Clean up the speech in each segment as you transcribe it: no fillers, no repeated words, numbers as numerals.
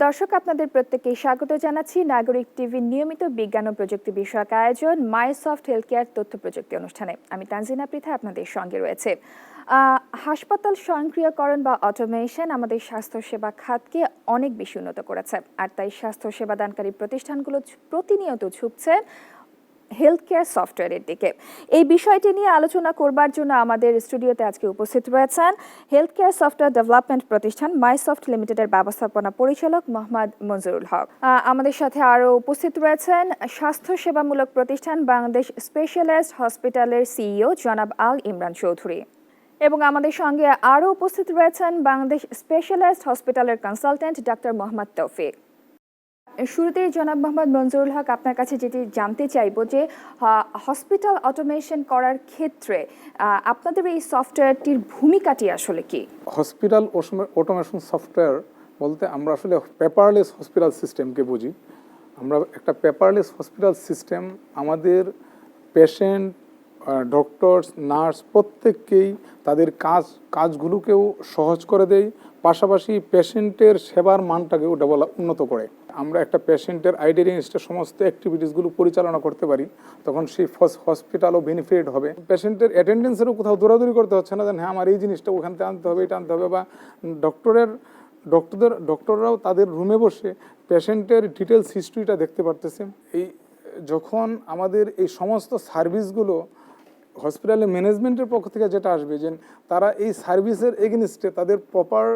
দর্শক, আপনাদের প্রত্যেককে স্বাগত জানাচ্ছি নাগরিক টিভির নিয়মিত বিজ্ঞান ও প্রযুক্তি বিষয়ক আয়োজন মাইসফট হেলথ কেয়ার তথ্য প্রযুক্তি অনুষ্ঠানে। আমি তানজিনা পৃথা আপনাদের সঙ্গে রয়েছে। হাসপাতাল স্বয়ংক্রিয়করণ বা অটোমেশন আমাদের স্বাস্থ্যসেবা খাতকে অনেক বেশি উন্নত করেছে, আর তাই স্বাস্থ্যসেবা দানকারী প্রতিষ্ঠানগুলো প্রতিনিয়ত ঝুঁকছে হেলথ কেয়ার সফটওয়্যারের দিকে। এই বিষয়টি নিয়ে আলোচনা করবার জন্য আমাদের স্টুডিওতে আজকে উপস্থিত রয়েছেন হেলথ কেয়ার সফটওয়্যার ডেভেলপমেন্ট প্রতিষ্ঠান মাইসফট লিমিটেডের ব্যবস্থাপনা পরিচালক মোহাম্মদ মঞ্জুরুল হক। আমাদের সাথে আরও উপস্থিত রয়েছেন স্বাস্থ্যসেবামূলক প্রতিষ্ঠান বাংলাদেশ স্পেশালাইজড হসপিটালের সিইও জনাব আল ইমরান চৌধুরী, এবং আমাদের সঙ্গে আরও উপস্থিত রয়েছেন বাংলাদেশ স্পেশালাইজড হসপিটালের কনসালটেন্ট ডাক্তার মোহাম্মদ তৌফিক। শুরুতেই জনাব মোহাম্মদ মঞ্জুরুল হক, আপনার কাছে যেটি জানতে চাইবো যে হসপিটাল অটোমেশন করার ক্ষেত্রে আপনাদের এই সফটওয়্যারটির ভূমিকাটি আসলে কি? হসপিটাল অটোমেশন সফটওয়্যার বলতে আমরা আসলে পেপারলেস হসপিটাল সিস্টেমকে বুঝি। আমরা একটা পেপারলেস হসপিটাল সিস্টেম আমাদের পেশেন্ট, ডক্টরস, নার্স প্রত্যেককেই তাদের কাজগুলোকেও সহজ করে দেয়, পাশাপাশি পেশেন্টের সেবার মানটাকেও উন্নত করে। আমরা একটা পেশেন্টের আইডেন্টিটির সমস্ত অ্যাক্টিভিটিসগুলো পরিচালনা করতে পারি, তখন সেই হসপিটালও বেনিফিট হবে। পেশেন্টের অ্যাটেন্ডেন্সেরও কোথাও দৌড়াদৌড়ি করতে হচ্ছে না, হ্যাঁ আমার এই জিনিসটা ওখান থেকে আনতে হবে, এটা আনতে হবে, বা ডক্টররাও তাদের রুমে বসে পেশেন্টের ডিটেলস হিস্ট্রিটা দেখতে পারতেছে। যখন আমাদের এই সমস্ত সার্ভিসগুলো হসপিটালের ম্যানেজমেন্টের পক্ষ থেকে যেটা আসবে, যে তারা এই সার্ভিসের এগেনস্টে তাদের প্রপার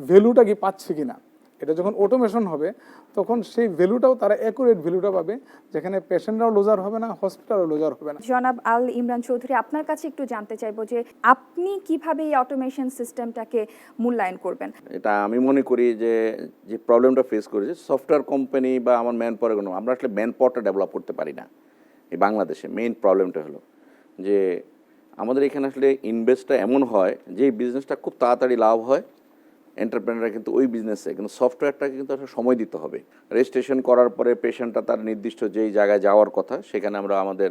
ভ্যালুটা কি পাচ্ছে কিনা, এটা যখন অটোমেশন হবে তখন সেই ভ্যালুটাও তারা অ্যাকুরেট ভ্যালুটা পাবে, যেখানে পেশেন্টরাও লুজার হবে না, হসপিটালও লুজার হবে না। জনাব আল ইমরান চৌধুরী, আপনার কাছে একটু জানতে চাইবো যে আপনি কিভাবে এই অটোমেশন সিস্টেমটাকে মূল্যায়ন করবেন? এটা আমি মনে করি যে প্রবলেমটা ফেস করেছে সফটওয়্যার কোম্পানি বা আমার ম্যান পাওয়ার, আমরা আসলে ম্যান পাওয়ারটা ডেভেলপ করতে পারি না এই বাংলাদেশে। মেইন প্রবলেমটা হলো যে আমাদের এখানে আসলে ইনভেস্টটা এমন হয় যে এই বিজনেসটা খুব তাড়াতাড়ি লাভ হয় এন্টারপ্রেনাররা, কিন্তু ওই বিজনেসে কিন্তু সফটওয়্যারটাকে কিন্তু একটা সময় দিতে হবে। রেজিস্ট্রেশন করার পরে পেশেন্টটা তার নির্দিষ্ট যেই জায়গায় যাওয়ার কথা সেখানে আমরা আমাদের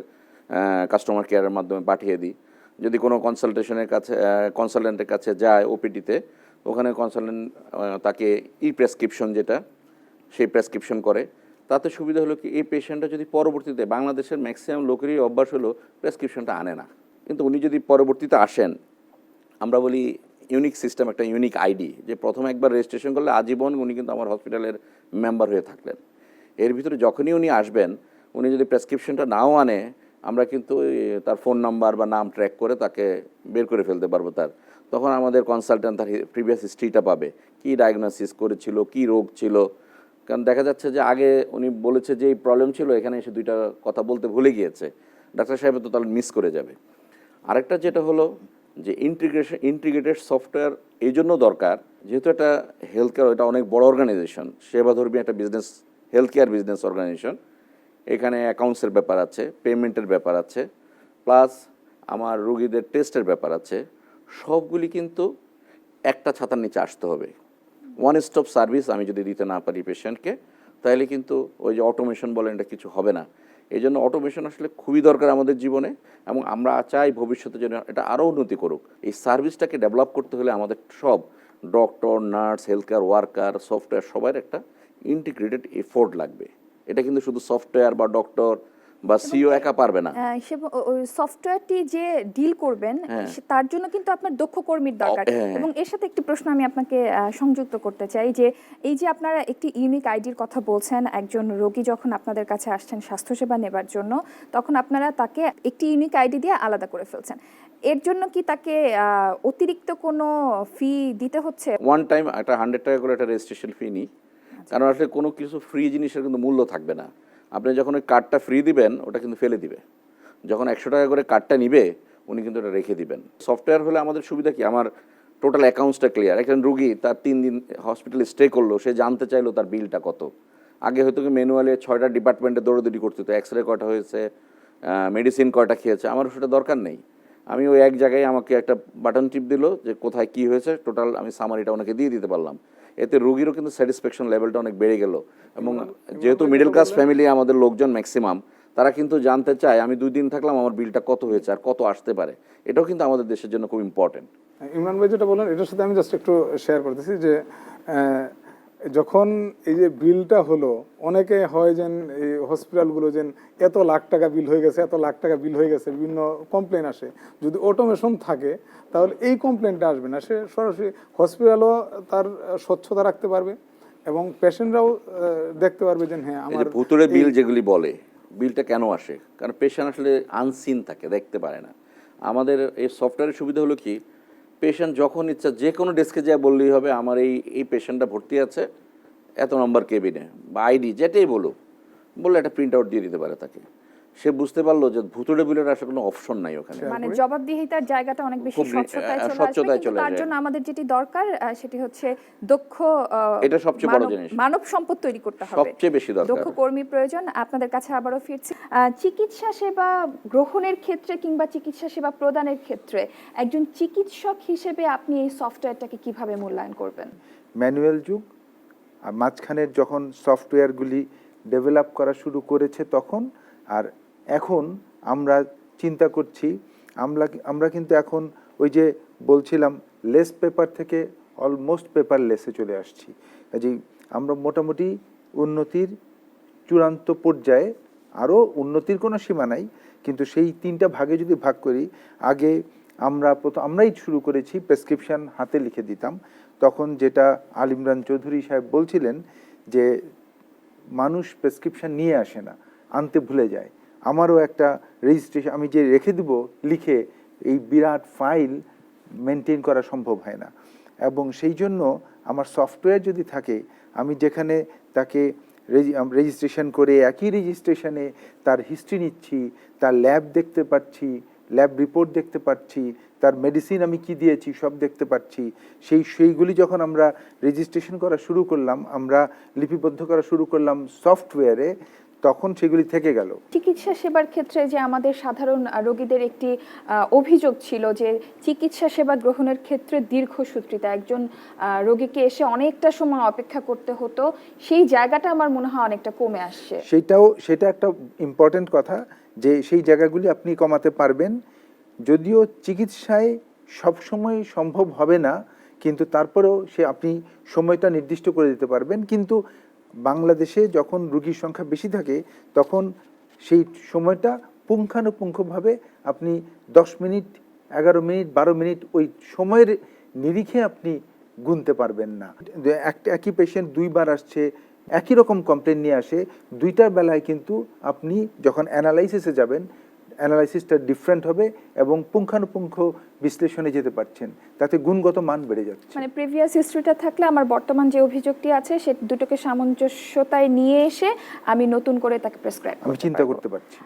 কাস্টমার কেয়ারের মাধ্যমে পাঠিয়ে দিই। যদি কোনো কনসালটেন্টের কাছে যায় ওপিডিতে, ওখানে কনসালটেন্ট তাকে প্রেসক্রিপশন যেটা সেই প্রেসক্রিপশন করে। তাতে সুবিধা হলো কি, এই পেশেন্টটা যদি পরবর্তীতে, বাংলাদেশের ম্যাক্সিমাম লোকেরই অভ্যাস হলো প্রেসক্রিপশনটা আনে না, কিন্তু উনি যদি পরবর্তীতে আসেন, আমরা বলি ইউনিক সিস্টেম, একটা ইউনিক আইডি, যে প্রথমে একবার রেজিস্ট্রেশন করলে আজীবন উনি কিন্তু আমার হসপিটালের মেম্বার হয়ে থাকলেন। এর ভিতরে যখনই উনি আসবেন, উনি যদি প্রেসক্রিপশনটা নাও আনে, আমরা কিন্তু তার ফোন নাম্বার বা নাম ট্র্যাক করে তাকে বের করে ফেলতে পারবো। তখন আমাদের কনসালটেন্ট তার প্রিভিয়াস হিস্ট্রিটা পাবে, কী ডায়াগনোসিস করেছিল, কী রোগ ছিল। কারণ দেখা যাচ্ছে যে আগে উনি বলেছে যে এই প্রবলেম ছিল, এখানে এসে দুইটা কথা বলতে ভুলে গিয়েছে, ডাক্তার সাহেব তো তাহলে মিস করে যাবে। আরেকটা যেটা হলো যে ইন্টিগ্রেটেড সফটওয়্যার এই জন্য দরকার, যেহেতু একটা হেলথ কেয়ার, এটা অনেক বড় অর্গানাইজেশন, সেবাধর্মী একটা business, health care business organization. এখানে অ্যাকাউন্টসের ব্যাপার আছে, পেমেন্টের ব্যাপার আছে, প্লাস আমার রোগীদের টেস্টের ব্যাপার আছে। সবগুলি কিন্তু একটা ছাতার নিচে আসতে হবে। ওয়ান স্টপ সার্ভিস আমি যদি দিতে না পারি পেশেন্টকে, তাহলে কিন্তু ওই যে অটোমেশন বলেন, এটা কিছু হবে না। এই জন্য অটোমেশন আসলে খুবই দরকার আমাদের জীবনে, এবং আমরা চাই ভবিষ্যতে যেন এটা আরও উন্নতি করুক। এই সার্ভিসটাকে ডেভেলপ করতে হলে আমাদের সব doctor, nurse, health care worker, software সবার একটা ইন্টিগ্রেটেড এফোর্ট লাগবে। এটা কিন্তু শুধু সফটওয়্যার বা ডক্টর বা সিও একা পারবে না। সফটওয়্যারটি যে ডিল করবেন তার জন্য কিন্তু আপনার দক্ষ কর্মীর দরকার। এবং এর সাথে একটি প্রশ্ন আমি আপনাকে সংযুক্ত করতে চাই, যে এই যে আপনারা একটি ইউনিক আইডির কথা বলছেন, একজন রোগী যখন আপনাদের কাছে আসছেন স্বাস্থ্যসেবা নেবার জন্য, তখন আপনারা তাকে একটি ইউনিক আইডি দিয়ে আলাদা করে ফেলছেন। এর জন্য কি তাকে অতিরিক্ত কোনো ফি দিতে হচ্ছে? ওয়ান টাইম একটা 100 টাকা করে একটা রেজিস্ট্রেশন ফি নিই, কারণ আসলে কোনো কিছু ফ্রি জিনিসের কিন্তু মূল্য থাকবে না। আপনি যখন ওই কার্ডটা ফ্রি দিবেন, ওটা কিন্তু ফেলে দিবে। যখন 100 টাকা করে কার্ডটা নিবে, উনি কিন্তু ওটা রেখে দিবেন। সফটওয়্যার হলে আমাদের সুবিধা কি, আমার টোটাল অ্যাকাউন্টসটা ক্লিয়ার। একজন রুগী তার 3 দিন হসপিটালে স্টে করলো, সে জানতে চাইলো তার বিলটা কত। আগে হয়তো কি ম্যানুয়ালি 6টা ডিপার্টমেন্টে দৌড়াদৌড়ি করতে হতো, এক্স রে কয়টা হয়েছে, মেডিসিন কয়টা খেয়েছে। আমার সেটা দরকার নেই। আমি ওই এক জায়গায় আমাকে একটা বাটন টিপ দিল যে কোথায় কী হয়েছে, টোটাল আমি সামারিটা ওনাকে দিয়ে দিতে পারলাম। এতে রোগীরও কিন্তু স্যাটিসফ্যাকশন লেভেলটা অনেক বেড়ে গেল। এবং যেহেতু মিডল ক্লাস ফ্যামিলি আমাদের লোকজন ম্যাক্সিমাম, তারা কিন্তু জানতে চায় আমি 2 দিন থাকলাম আমার বিলটা কত হয়েছে আর কত আসতে পারে। এটাও কিন্তু আমাদের দেশের জন্য খুব ইম্পর্টেন্ট। ইমরান ভাই যেটা বলেন, এটার সাথে আমি জাস্ট একটু শেয়ার করতেছি যে যখন এই যে বিলটা হলো, অনেকে হয় যেন এই হসপিটালগুলো যেন এত লাখ টাকা বিল হয়ে গেছে, এত লাখ টাকা বিল হয়ে গেছে, বিভিন্ন কমপ্লেন আসে। যদি অটোমেশন থাকে তাহলে এই কমপ্লেনটা আসবে না, সে সরাসরি হসপিটালও তার স্বচ্ছতা রাখতে পারবে এবং পেশেন্টরাও দেখতে পারবে যে হ্যাঁ এই যে আমার ভুতুড়ে বিল যেগুলি বলে, বিলটা কেন আসে? কারণ পেশেন্ট আসলে আনসিন থাকে, দেখতে পারে না। আমাদের এই সফটওয়্যারের সুবিধা হলো কি, পেশেন্ট যখন ইচ্ছা যে কোনো ডেস্কে যা বললেই হবে আমার এই পেশেন্টটা ভর্তি আছে এত নম্বর কেবিনে, বা আইডি যেটাই বলো, বললে একটা প্রিন্ট আউট দিয়ে দিতে পারে তাকে। সে বুঝতে পারলো যে ভুতুড়ে বিলের আসলে কোনো অপশন নাই ওখানে। মানে জবাবদিহিতার জায়গাটা অনেক বেশি খুব স্বচ্ছতায় চলে আসবে, স্বচ্ছতায় কিন্তু চলে তার যায়। জন্য আমাদের যেটি দরকার সেটি হচ্ছে দক্ষ এটা সবচেয়ে বড় জিনিস। মানব সম্পদ তৈরি করতে হবে, সবচেয়ে বেশি দরকার দক্ষ কর্মী প্রয়োজন। আপনাদের কাছে আবারও ফিরছি। চিকিৎসা সেবা গ্রহণের ক্ষেত্রে কিংবা চিকিৎসা সেবা প্রদানের ক্ষেত্রে একজন চিকিৎসক হিসেবে আপনি এই সফটওয়্যারটাকে কিভাবে মূল্যায়ন করবেন? ম্যানুয়াল যুগ, আর মাঝখানের যখন সফটওয়্যারগুলি ডেভেলপ করা শুরু করেছে তখন, আর এখন আমরা চিন্তা করছি, আমরা কিন্তু এখন ওই যে বলছিলাম লেস পেপার থেকে অলমোস্ট পেপারলেসে চলে আসছি। কাজেই আমরা মোটামুটি উন্নতির চূড়ান্ত পর্যায়ে, আরও উন্নতির কোনো সীমা নাই, কিন্তু সেই তিনটা ভাগে যদি ভাগ করি, আগে আমরাই শুরু করেছি প্রেসক্রিপশন হাতে লিখে দিতাম। তখন যেটা আলিমরান চৌধুরী সাহেব বলছিলেন যে মানুষ প্রেসক্রিপশন নিয়ে আসে না, আনতে ভুলে যায়। আমারও একটা রেজিস্ট্রেশন আমি যে রেখে দেব লিখে, এই বিরাট ফাইল মেনটেন করা সম্ভব হয় না। এবং সেই জন্য আমার সফটওয়্যার যদি থাকে, আমি যেখানে তাকে রেজিস্ট্রেশন করে একই রেজিস্ট্রেশনে তার হিস্ট্রি নিচ্ছি, তার ল্যাব দেখতে পাচ্ছি, ল্যাব রিপোর্ট দেখতে পাচ্ছি, তার মেডিসিন আমি কি দিয়েছি সব দেখতে পাচ্ছি, সেইগুলি যখন আমরা রেজিস্ট্রেশন করা শুরু করলাম, আমরা লিপিবদ্ধ করা শুরু করলাম সফটওয়্যারে, তখন সেগুলি থেকে গেল। চিকিৎসা সেবার ক্ষেত্রে যে আমাদের সাধারণ রোগীদের একটি অভিযোগ ছিল যে চিকিৎসা সেবা গ্রহণের ক্ষেত্রে দীর্ঘসূত্রিতা, একজন রোগীকে এসে অনেকটা সময় অপেক্ষা করতে হতো, সেই জায়গাটা আমার মনে হয় অনেকটা কমে আসছে। সেটা একটা ইম্পর্টেন্ট কথা যে সেই জায়গাগুলি আপনি কমাতে পারবেন। যদিও চিকিৎসায় সবসময় সম্ভব হবে না, কিন্তু তারপরেও আপনি সময়টা নির্দিষ্ট করে দিতে পারবেন। কিন্তু বাংলাদেশে যখন রোগীর সংখ্যা বেশি থাকে তখন সেই সময়টা পুঙ্খানুপুঙ্খভাবে আপনি 10 মিনিট, 11 মিনিট, 12 মিনিট ওই সময়ের নিরিখে আপনি গুনতে পারবেন না। একই পেশেন্ট দুইবার আসছে, একই রকম কমপ্লেন নিয়ে আসে, দুইটার বেলায় কিন্তু আপনি যখন অ্যানালাইসিসে যাবেন, অ্যানালাইসিসটা ডিফারেন্ট হবে এবং পুঙ্খানুপুঙ্খ বিশ্লেষণে যেতে পারছেন, তাতে গুণগত মান বেড়ে যাচ্ছে। মানে প্রিভিয়াস হিস্ট্রিটা থাকলে আমার বর্তমান যে অভিযোগটি আছে সে দুটোকে সামঞ্জস্যতায় নিয়ে এসে আমি নতুন করে তাকে প্রেসক্রাইব আমি চিন্তা করতে পারছি।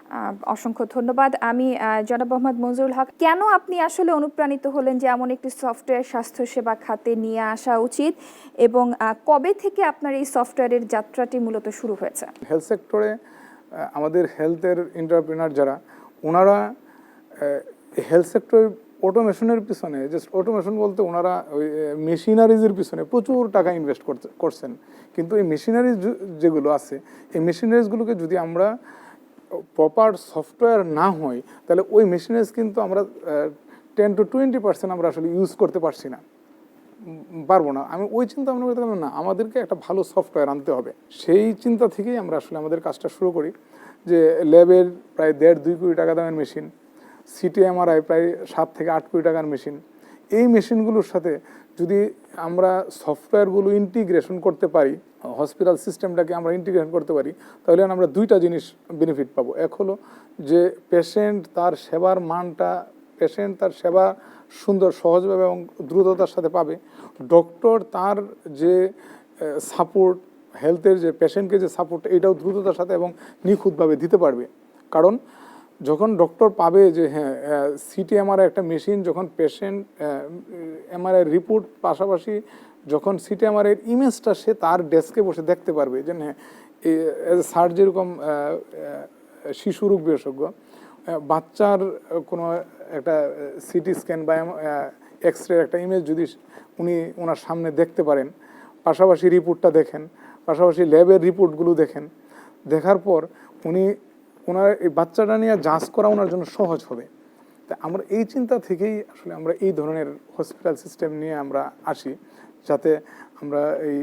অসংখ্য ধন্যবাদ। আমি জনাব মোহাম্মদ মঞ্জুরুল হক, কেন আপনি আসলে অনুপ্রাণিত হলেন যে এমন একটি সফটওয়্যার স্বাস্থ্যসেবা খাতে নিয়ে আসা উচিত, এবং কবে থেকে আপনার এই সফটওয়্যারের যাত্রাটি মূলত শুরু হয়েছে? হেলথ সেক্টরে আমাদের হেলথের এন্টারপ্রেনার যারা, ওনারা হেলথ সেক্টর অটোমেশনের পিছনে, জাস্ট অটোমেশন বলতে ওনারা ওই মেশিনারিজের পিছনে প্রচুর টাকা ইনভেস্ট করছেন। কিন্তু এই মেশিনারিজ যেগুলো আছে, এই মেশিনারিজগুলোকে যদি আমরা প্রপার সফটওয়্যার না হয়, তাহলে ওই মেশিনারিজ কিন্তু আমরা 10 to 20% আমরা আসলে ইউজ করতে পারবো না। আমি ওই চিন্তা ভাবনা করতে পারবো না, আমাদেরকে একটা ভালো সফটওয়্যার আনতে হবে। সেই চিন্তা থেকেই আমরা আসলে আমাদের কাজটা শুরু করি, যে ল্যাবের প্রায় 1.5-2 কোটি টাকা দামের মেশিন, সিটি এমআরআই প্রায় 7 থেকে 8 কোটি টাকার মেশিন, এই মেশিনগুলোর সাথে যদি আমরা সফটওয়্যারগুলো ইন্টিগ্রেশন করতে পারি, হসপিটাল সিস্টেমটাকে আমরা ইন্টিগ্রেশন করতে পারি, তাহলে আমরা দুইটা জিনিস বেনিফিট পাবো। এক হলো যে পেশেন্ট তার সেবার মানটা, পেশেন্ট তার সেবা সুন্দর, সহজভাবে এবং দ্রুততার সাথে পাবে। ডক্টর তার যে সাপোর্ট, হেলথের যে পেশেন্টকে যে সাপোর্ট, এটাও দ্রুততার সাথে এবং নিখুঁতভাবে দিতে পারবে। কারণ যখন ডক্টর পাবে যে হ্যাঁ সিটি এমআরআই একটা মেশিন, যখন পেশেন্ট এমআরআই রিপোর্ট পাশাপাশি যখন সিটি এমআরআইয়ের ইমেজটা সে তার ডেস্কে বসে দেখতে পারবে, যে হ্যাঁ স্যার যেরকম শিশু রোগ বিশেষজ্ঞ, বাচ্চার কোনো একটা সিটি স্ক্যান বা এক্স-রে একটা ইমেজ যদি ওনার সামনে দেখতে পারেন, পাশাপাশি রিপোর্টটা দেখেন, পাশাপাশি ল্যাবের রিপোর্টগুলো দেখেন, দেখার পর ওনার এই বাচ্চাটা নিয়ে যাঞ্চ করা ওনার জন্য সহজ হবে। তা আমরা এই চিন্তা থেকেই আসলে আমরা এই ধরনের হসপিটাল সিস্টেম নিয়ে আমরা আসি, যাতে আমরা এই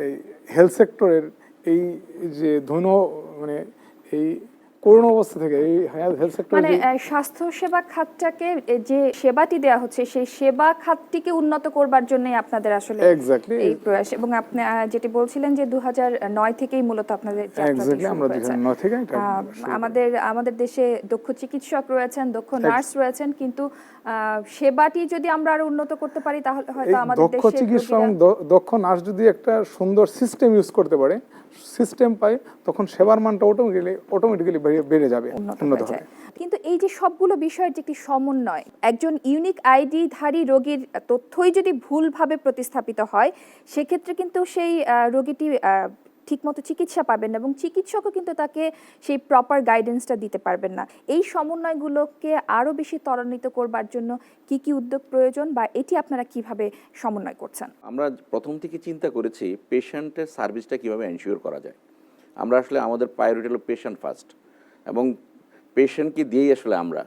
এই হেলথ সেক্টরের এই যে মানে এই করুণ অবস্থা থেকে এই হেলথ সেক্টর মানে স্বাস্থ্য সেবা খাতটাকে যে সেবাটি দেওয়া হচ্ছে সেই সেবা খাতটিকে উন্নত করবার জন্যই আপনাদের আসলে এক্স্যাক্টলি এই প্রয়াস। এবং আপনি যেটি বলছিলেন যে 2009 থেকেই মূলত আপনাদের যাত্রাটি এক্স্যাক্টলি শুরু আমরা হয়েছে। 2009 থেকে এটা আমাদের দেশে দক্ষ চিকিৎসক রয়েছেন, দক্ষ নার্স রয়েছেন, কিন্তু সেবাটি যদি আমরা আরো উন্নত করতে পারি তাহলে হয়তো এই আমাদের দক্ষ দেশের চিকিৎসা এবং রোগীরা দক্ষ নার্স যদি একটা সুন্দর সিস্টেম ইউজ করতে পারে, সিস্টেম পায়, তখন সেবার মানটা অটোমেটিক্যালি বেড়ে যাবে, উন্নত উন্নত হয়ে হবে। যায়। কিন্তু এই যে সবগুলো বিষয়ের যে একটি সমন্বয়, একজন ইউনিক আইডি ধারী রোগীর তথ্যই যদি ভুলভাবে প্রতিস্থাপিত হয়, সেক্ষেত্রে কিন্তু সেই রোগীটি ঠিকমতো চিকিৎসা পাবেন না এবং চিকিৎসকও কিন্তু তাকে সেই প্রপার গাইডেন্সটা দিতে পারবেন না। এই সমন্বয়গুলোকে আরো বেশি ত্বরান্বিত করবার জন্য কি কি উদ্যোগ প্রয়োজন, বা এটি আপনারা কিভাবে সমন্বয় করছেন? আমরা প্রথম থেকে চিন্তা করেছি পেশেন্টের সার্ভিসটা কিভাবে এনশিওর করা যায়। আমরা আসলে আমাদের প্রায়োরিটি হলো পেশেন্ট ফার্স্ট, এবং পেশেন্টকে দিয়েই আসলে আমরা,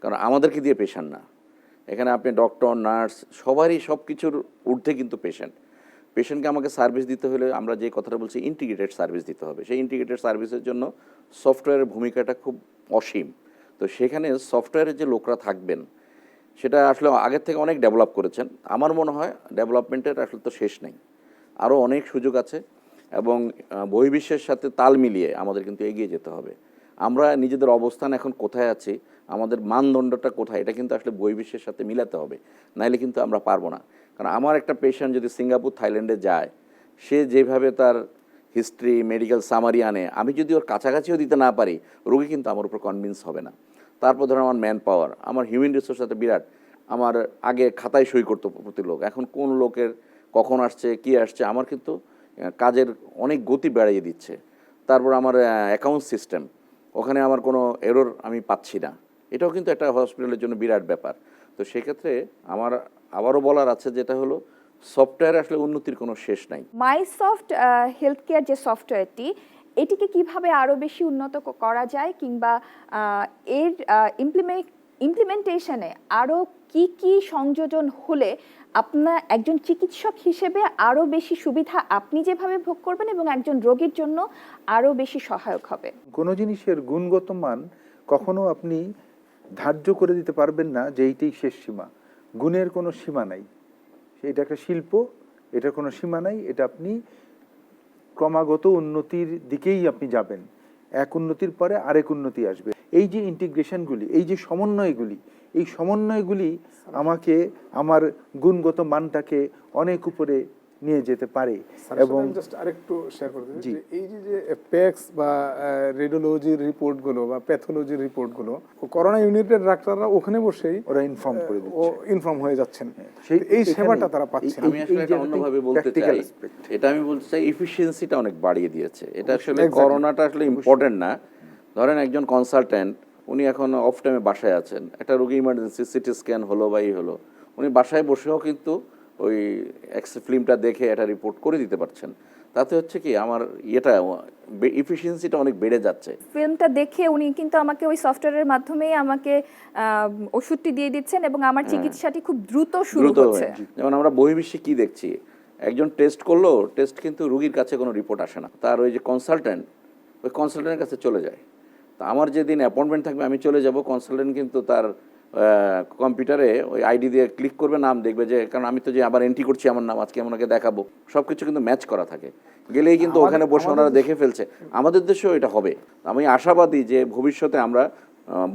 কারণ আমাদেরকে দিয়ে পেশেন্ট না। এখানে আপনি ডক্টর, নার্স, সবারই সব কিছুর ঊর্ধ্বে কিন্তু পেশেন্টকে আমাকে সার্ভিস দিতে হলে আমরা যে কথাটা বলছি ইন্টিগ্রেটেড সার্ভিস দিতে হবে। সেই ইন্টিগ্রেটেড সার্ভিসের জন্য সফটওয়্যারের ভূমিকাটা খুব অসীম। তো সেখানে সফটওয়্যারের যে লোকরা থাকবেন সেটা আসলে আগের থেকে অনেক ডেভেলপ করেছেন। আমার মনে হয় ডেভেলপমেন্টের আসলে তো শেষ নেই, আরও অনেক সুযোগ আছে, এবং বহির্বিশ্বের সাথে তাল মিলিয়ে আমাদের কিন্তু এগিয়ে যেতে হবে। আমরা নিজেদের অবস্থান এখন কোথায় আছি, আমাদের মানদণ্ডটা কোথায়, এটা কিন্তু আসলে বহির্বিশ্বের সাথে মিলাতে হবে, নাইলে কিন্তু আমরা পারবো না। কারণ আমার একটা পেশেন্ট যদি সিঙ্গাপুর, থাইল্যান্ডে যায়, সে যেভাবে তার হিস্ট্রি, মেডিকেল সামারি আনে, আমি যদি ওর কাছাকাছিও দিতে না পারি, রোগী কিন্তু আমার উপর কনভিন্স হবে না। তারপর ধরো আমার ম্যান পাওয়ার, আমার হিউম্যান রিসোর্স একটা বিরাট। আমার আগে খাতায় সই করতো প্রতি লোক, এখন কোন লোকের কখন আসছে, কি আসছে, আমার কিন্তু কাজের অনেক গতি বাড়িয়ে দিচ্ছে। তারপর আমার অ্যাকাউন্ট সিস্টেম, ওখানে আমার কোনো এরর আমি পাচ্ছি না, এটাও কিন্তু একটা হসপিটালের জন্য বিরাট ব্যাপার। তো সেক্ষেত্রে আমার আবারও বলার আছে, যেটা হলো সফটওয়্যারে আসলে উন্নতির কোনো শেষ নাই। মাইসফট হেলথ কেয়ার যে সফটওয়্যারটি, এটিকে কিভাবে আরো বেশি উন্নত করা যায়, কিংবা এর ইমপ্লিমেন্টেশনে আরো কি কি সংযোজন হলে আপনার একজন চিকিৎসক হিসেবে আরো বেশি সুবিধা আপনি যেভাবে ভোগ করবেন এবং একজন রোগীর জন্য আরো বেশি সহায়ক হবে? কোনো জিনিসের গুণগত মান কখনো আপনি ধার্য করে দিতে পারবেন না যে এইটাই শেষ সীমা। গুণের কোনো সীমা নাই, এটা একটা শিল্প, এটার কোনো সীমা নাই। এটা আপনি ক্রমাগত উন্নতির দিকেই আপনি যাবেন, এক উন্নতির পরে আরেক উন্নতি আসবে। এই যে ইন্টিগ্রেশনগুলি, এই যে সমন্বয়গুলি, এই সমন্বয়গুলি আমাকে আমার গুণগত মানটাকে অনেক উপরে নিয়ে যেতে পারে। এবং জাস্ট আরেকটু শেয়ার করতে চাই যে এই যে পেক্স বা রেডিওলজির রিপোর্টগুলো বা প্যাথোলজির রিপোর্টগুলো, করোনা ইউনিটের ডাক্তাররা ওখানে বসেই ওরা ইনফর্ম করে দিচ্ছে, ইনফর্ম হয়ে যাচ্ছেন, সেই এই সেবাটা তারা পাচ্ছেন। আমি আসলে এটা অন্যভাবে বলতে চাই, এটা আমি বলতে চাই এফিসিয়েন্সিটা অনেক বাড়িয়ে দিয়েছে। এটা আসলে করোনাটা আসলে ইম্পর্টেন্ট না। ধরেন একজন কনসালট্যান্ট, উনি এখন অফ টাইমে বাসায় আছেন, একটা রোগী ইমার্জেন্সি সিটি স্ক্যান হলো বা হলো, উনি বাসায় বসেও কিন্তু ওই এক্সরে ফিল্মটা দেখে একটা রিপোর্ট করে দিতে পারছেন। তাতে হচ্ছে কি আমার এফিসিয়েন্সিটা অনেক বেড়ে যাচ্ছে। ফিল্মটা দেখে উনি কিন্তু আমাকে ওই সফটওয়্যারের মাধ্যমেই আমাকে ওষুধটি দিয়ে দিচ্ছেন এবং আমার চিকিৎসাটি খুব দ্রুত শুরু হচ্ছে। যেমন আমরা বহির্বিশ্বে কি দেখছি, একজন টেস্ট করলো, টেস্ট কিন্তু রুগীর কাছে কোনো রিপোর্ট আসে না, তার ওই যে কনসালট্যান্ট, ওই কনসালট্যান্টের কাছে চলে যায়। তা আমার যেদিন অ্যাপয়েন্টমেন্ট থাকবে আমি চলে যাব, কনসালটেন্ট কিন্তু তার কম্পিউটারে ওই আইডি দিয়ে ক্লিক করবে, নাম দেখবে, যে কারণ আমি তো যে আবার এন্ট্রি করছি আমার নাম, আজকে আমি ওনাকে দেখাবো, সব কিছু কিন্তু ম্যাচ করা থাকে, গেলেই কিন্তু ওখানে বসে ওনারা দেখে ফেলছে। আমাদের দেশেও এটা হবে। আমি আশাবাদী যে ভবিষ্যতে আমরা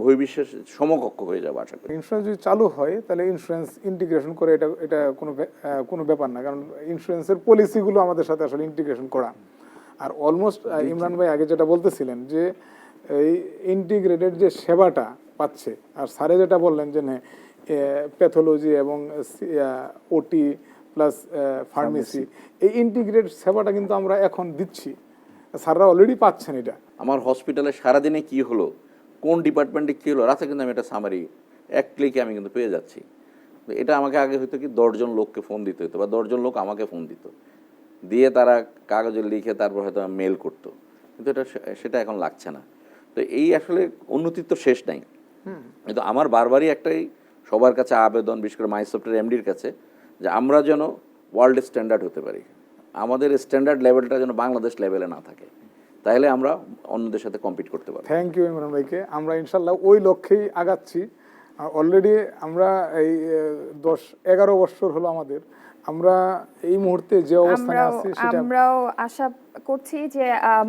বহির্বিশ্বের সমকক্ষ হয়ে যাবো আশা করি। ইন্স্যুরেন্স যদি চালু হয় তাহলে ইন্স্যুরেন্স ইন্টিগ্রেশন করে এটা কোনো ব্যাপার না, কারণ ইন্স্যুরেন্সের পলিসিগুলো আমাদের সাথে আসলে ইন্টিগ্রেশন করা। আর অলমোস্ট ইমরান ভাই আগে যেটা বলতেছিলেন যে এই ইন্টিগ্রেটেড যে সেবাটা পাচ্ছে, আর স্যারে যেটা বললেন যে প্যাথোলজি এবং ওটি প্লাস ফার্মেসি, এই ইন্টিগ্রেটেড সেবাটা কিন্তু আমরা এখন দিচ্ছি, স্যাররা অলরেডি পাচ্ছেন। এটা আমার হসপিটালে সারাদিনে কি হলো, কোন ডিপার্টমেন্টে কী হলো, রাতে কিন্তু আমি একটা সামারি এক ক্লিকে আমি কিন্তু পেয়ে যাচ্ছি। এটা আমাকে আগে হয়তো কি 10 জন লোককে ফোন দিতে হতো, বা 10 জন লোক আমাকে ফোন দিত, দিয়ে তারা কাগজে লিখে তারপর হয়তো মেল করতো, কিন্তু সেটা এখন লাগছে না। তো এই আসলে উন্নতির তো শেষ নাই। কিন্তু আমার বারবারই একটাই সবার কাছে আবেদন, বিশেষ করে মাইসফটের এমডির কাছে, যে আমরা যেন ওয়ার্ল্ড স্ট্যান্ডার্ড হতে পারি। আমাদের স্ট্যান্ডার্ড লেভেলটা যেন বাংলাদেশ লেভেলে না থাকে, তাহলে আমরা অন্যদের সাথে কম্পিট করতে পারবো। থ্যাংক ইউ ইমরান ভাইকে। আমরা ইনশাল্লাহ ওই লক্ষ্যেই আগাচ্ছি। অলরেডি আমরা এই 10-11 বছর হলো আমাদের, আমরা এই মুহূর্তে যে অবস্থানে আছি সেটা আমরাও আশা করছি যে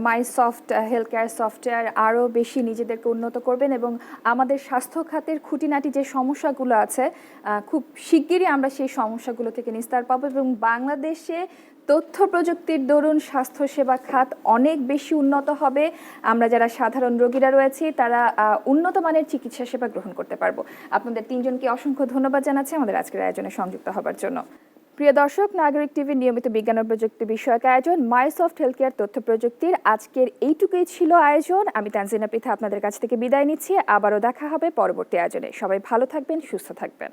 মাইসফট হেলথ কেয়ার সফটওয়্যার আরও বেশি নিজেদেরকে উন্নত করবেন এবং আমাদের স্বাস্থ্য খাতের খুঁটিনাটি যে সমস্যাগুলো আছে খুব শিগগিরই আমরা সেই সমস্যাগুলো থেকে নিস্তার পাবো এবং বাংলাদেশে তথ্য প্রযুক্তির দরুন স্বাস্থ্যসেবা খাত অনেক বেশি উন্নত হবে। আমরা যারা সাধারণ রোগীরা রয়েছি তারা উন্নত মানের চিকিৎসা সেবা গ্রহণ করতে পারবো। আপনাদের তিনজনকে অসংখ্য ধন্যবাদ জানাচ্ছি আমাদের আজকের আয়োজনে সংযুক্ত হবার জন্য। প্রিয় দর্শক, নাগরিক টিভির নিয়মিত বিজ্ঞান ও প্রযুক্তি বিষয়ক আয়োজন মাইসফট হেলথ কেয়ার তথ্য প্রযুক্তির আজকের এইটুকুই ছিল আয়োজন। আমি তানজিনা পৃথা আপনাদের কাছ থেকে বিদায় নিচ্ছি। আবারও দেখা হবে পরবর্তী আয়োজনে। সবাই ভালো থাকবেন, সুস্থ থাকবেন।